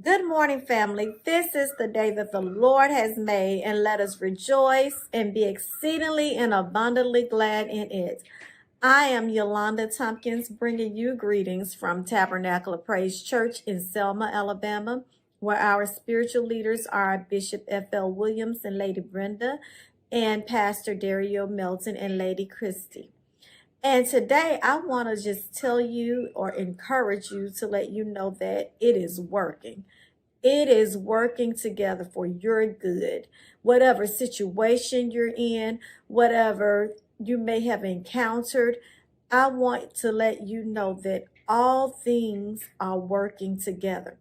Good morning, family. This is the day that the Lord has made, and let us rejoice and be exceedingly and abundantly glad in it. I am Yolanda Thomkins, bringing you greetings from Tabernacle of Praise Church in Selma, Alabama, where our spiritual leaders are Bishop F.L. Williams and Lady Brenda, and Pastor Dario Melton and Lady Christy. And today I want to just tell you or encourage you to let you know that it is working. It is working together for your good. Whatever situation you're in, whatever you may have encountered, I want to let you know that all things are working together.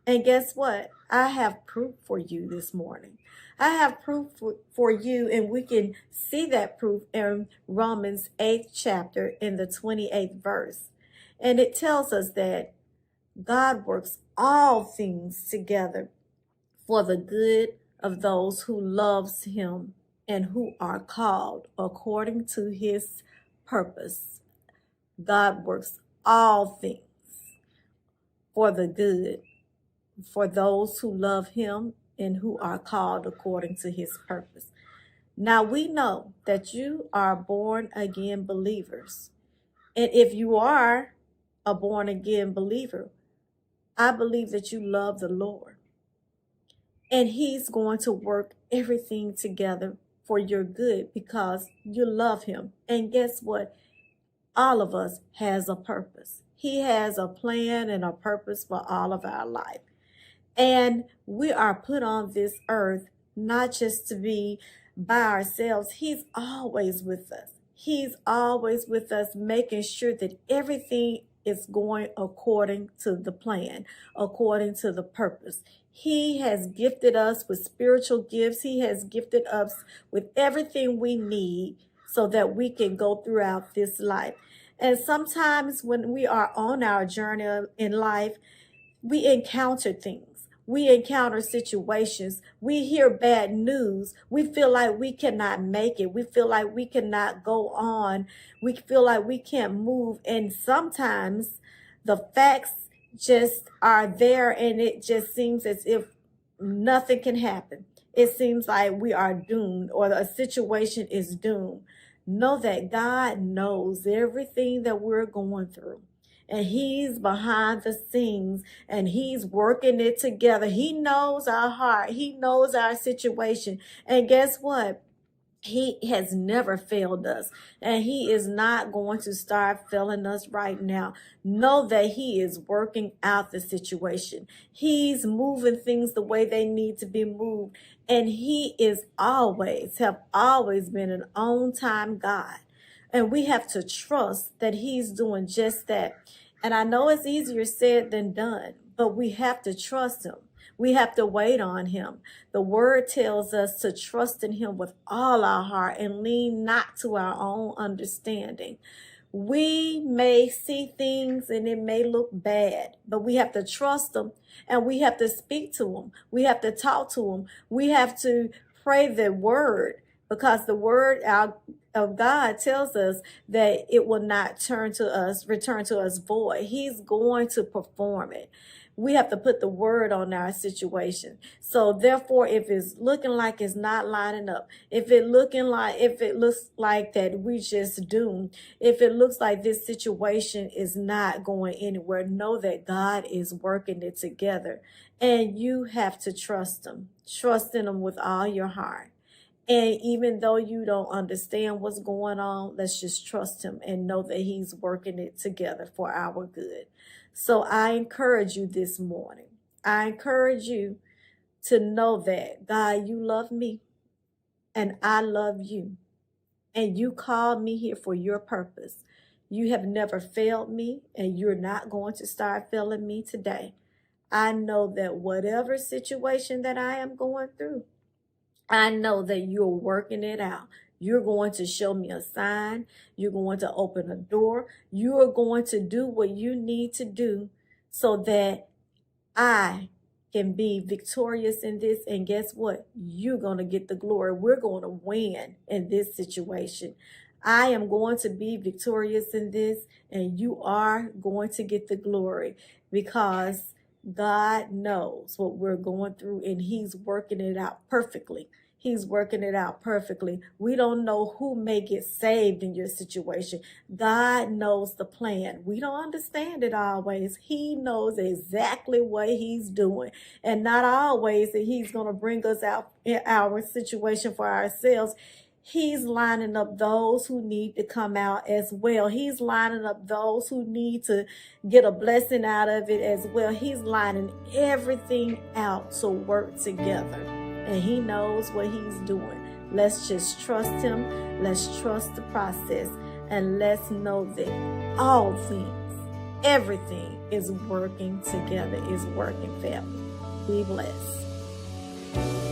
And guess what? I have proof for you this morning. I have proof for you, and we can see that proof in Romans 8th chapter in the 28th verse. And it tells us that God works all things together for the good of those who loves him and who are called according to his purpose. God works all things for the good for those who love him and who are called according to his purpose. Now we know that you are born again believers. And if you are a born again believer, I believe that you love the Lord. And he's going to work everything together for your good because you love him. And guess what? All of us has a purpose. He has a plan and a purpose for all of our life. And we are put on this earth not just to be by ourselves. He's always with us. He's always with us, making sure that everything is going according to the plan, according to the purpose. He has gifted us with spiritual gifts. He has gifted us with everything we need so that we can go throughout this life. And sometimes when we are on our journey in life, we encounter things. We encounter situations. We hear bad news. We feel like we cannot make it. We feel like we cannot go on. We feel like we can't move. And sometimes the facts just are there and it just seems as if nothing can happen. It seems like we are doomed or a situation is doomed. Know that God knows everything that we're going through. And he's behind the scenes and he's working it together. He knows our heart. He knows our situation. And guess what? He has never failed us, and he is not going to start failing us right now. Know that he is working out the situation. He's moving things the way they need to be moved, and he is have always been an on-time God. And we have to trust that he's doing just that. And I know it's easier said than done, but we have to trust him. We have to wait on him. The word tells us to trust in him with all our heart and lean not to our own understanding. We may see things and it may look bad, but we have to trust him and we have to speak to him. We have to talk to him. We have to pray the word because the word of God tells us that it will not return to us void. He's going to perform it. We have to put the word on our situation. So therefore, if it's looking like it's not lining up, if it looks like that we just doomed, if it looks like this situation is not going anywhere, know that God is working it together. And you have to trust him. Trust in him with all your heart. And even though you don't understand what's going on, let's just trust him and know that he's working it together for our good. So I encourage you this morning. I encourage you to know that, God, you love me and I love you. And you called me here for your purpose. You have never failed me and you're not going to start failing me today. I know that whatever situation that I am going through, I know that you're working it out. You're going to show me a sign. You're going to open a door. You are going to do what you need to do so that I can be victorious in this. And guess what? You're going to get the glory. We're going to win in this situation. I am going to be victorious in this, and you are going to get the glory because God knows what we're going through, and he's working it out perfectly. He's working it out perfectly. We don't know who may get saved in your situation. God knows the plan. We don't understand it always. He knows exactly what he's doing, and not always that he's going to bring us out in our situation for ourselves. He's lining up those who need to come out as well. He's lining up those who need to get a blessing out of it as well. He's lining everything out to work together. And he knows what he's doing. Let's just trust him. Let's trust the process. And let's know that all things, everything is working together, is working, family. Be blessed.